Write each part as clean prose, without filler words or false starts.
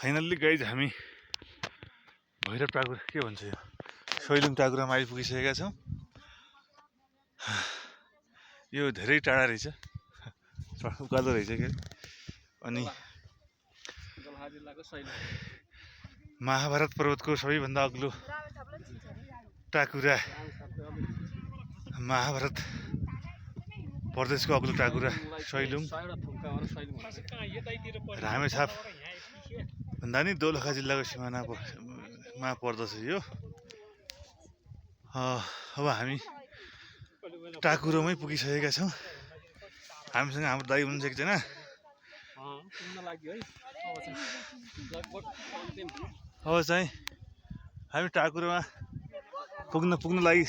Finally guys हामी भैरव टाकुर के भन्छ यो सैलुङ टाकुरामा आइपुगिसकेका छौँ। यो धेरै टाढा रहेछ, उकालो रहेछ के अनि महाभारत पर्वतको सबैभन्दा अग्लो टाकुरा, महाभारत प्रदेशको अग्लो टाकुरा सैलुङ रामेछाप भन्दा नि दोलखा जिल्लाको सिमानामा पर्दछ यो। अब हामी टाकुरोमै पुगिसकेका छौँ। हामीसँग हाम्रो दाइ हुनुहुन्छ एकजना। अब चाहिँ हामी टाकुरोमा पुग्न लागि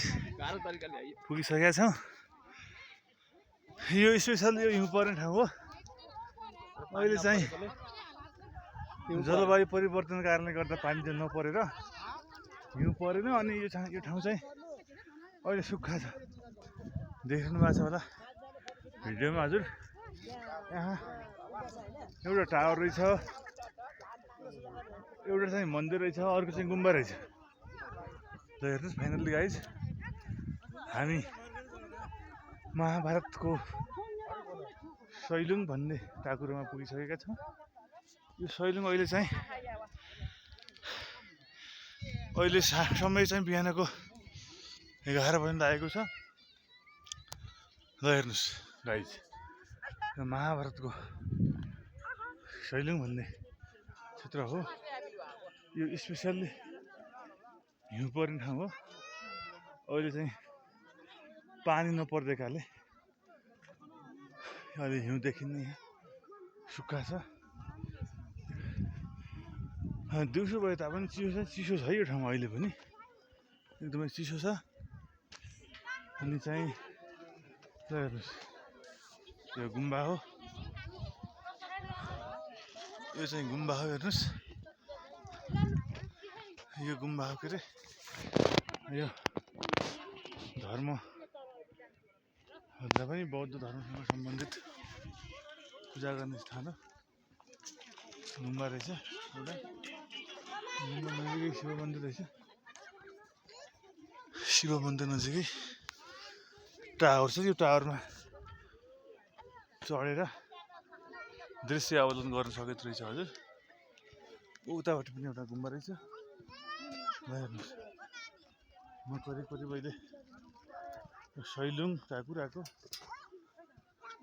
पुगिसकेका छौँ। यो स्पेसल यो हिउँ पर्ने ठाउँ हो। अहिले चाहिँ जलवायु परिवर्तनको कारणले गर्दा पानी चाहिँ नपरेर हिउँ परेन अनि यो ठाउँ चाहिँ अहिले सुक्खा छ। देख्नु भएको छ होला भिडियोमा हजुर। यहाँ एउटा टावर रहेछ, एउटा चाहिँ मन्दिर रहेछ, अर्को चाहिँ गुम्बा रहेछ। ल हेर्नुहोस् फाइनल्ली गाइज हामी महाभारतको सैलुङ भन्ने टाकुरोमा पुगिसकेका छौँ। यो सैलुङ अहिले समय चाहिँ बिहानको 11 बजे आएको छ। ल हेर्नुहोस् गाइज यो महाभारतको सैलुङ भन्ने क्षेत्र हो। यो स्पेसल्ली हिउँ पर्ने ठाउँ हो। अहिले चाहिँ पानी नपर्दैकाले अहिले हिउँ देखिने यहाँ सुक्खा छ। दिउँसो भए तापनि चिसो छ यो ठाउँमा अहिले पनि एकदमै चिसो छ। अनि चाहिँ हेर्नुहोस् यो गुम्बा हो, यो चाहिँ गुम्बा हो। हेर्नुहोस् यो गुम्बा हो के अरे यो धर्म भन्दा पनि बौद्ध धर्मसँग सम्बन्धित पूजा गर्ने स्थान हो। गुम्बा रहेछ एउटा, गुम्बा नजिकै शिव मन्दिर रहेछ। शिव मन्दिर नजिकै टावर छ। यो टावरमा चढेर दृश्य अवलोकन गर्न सकिँदो रहेछ हजुर। उतापट्टि पनि एउटा गुम्बा रहेछ। हेर्नुहोस् म करिब अहिले सैलुङ टाकुराको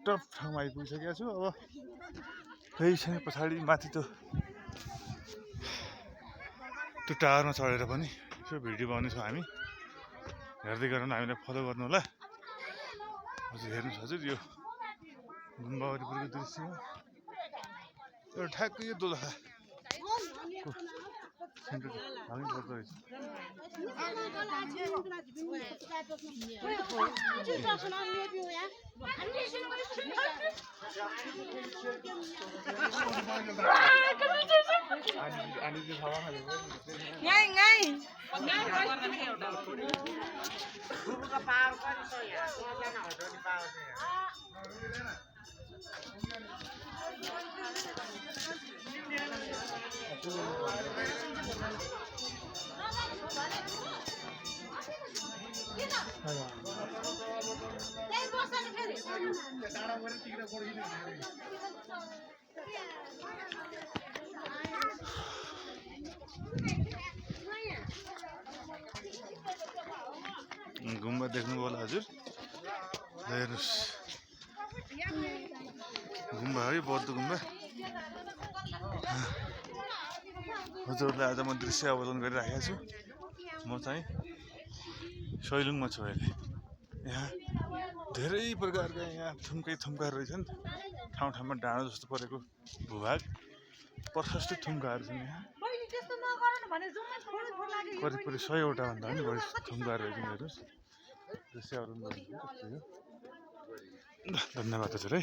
टप ठाउँमा आइपुगिसकेको छु। अब केही छैन पछाडि माथि त्यो टावरमा चढेर पनि यसो भिडियो बनाउनेछौँ हामी। हेर्दै गर्नु, हामीलाई फलो गर्नु होला हजुर। हेर्नुहोस् हजुर यो गुम्बा वरिपरिको दृश्य हो। यो ठ्याक्कै यो दोलखाको सेन्टर भाग्नु पर्दो रहेछ। गुम्बा देख्नुभयो होला हजुर। हेर्नुहोस् गुम्बा है, बौद्ध गुम्बा। हजुरलाई आज म दृश्य अवलोकन गरिराखेको छु। म चाहिँ सैलुङमा छु अहिले। यहाँ धेरै प्रकारका यहाँ थुम्काहरू रहेछन्। ठाउँ ठाउँमा डाँडो जस्तो परेको भूभाग, प्रशस्त थुम्काहरू छन्। यहाँ करिब 100 वटा भन्दा पनि बढी थुम्काहरू रहेछन्। हेर्नुहोस् दृश्य अवलोकन गर्नु। धन्यवाद हजुर है।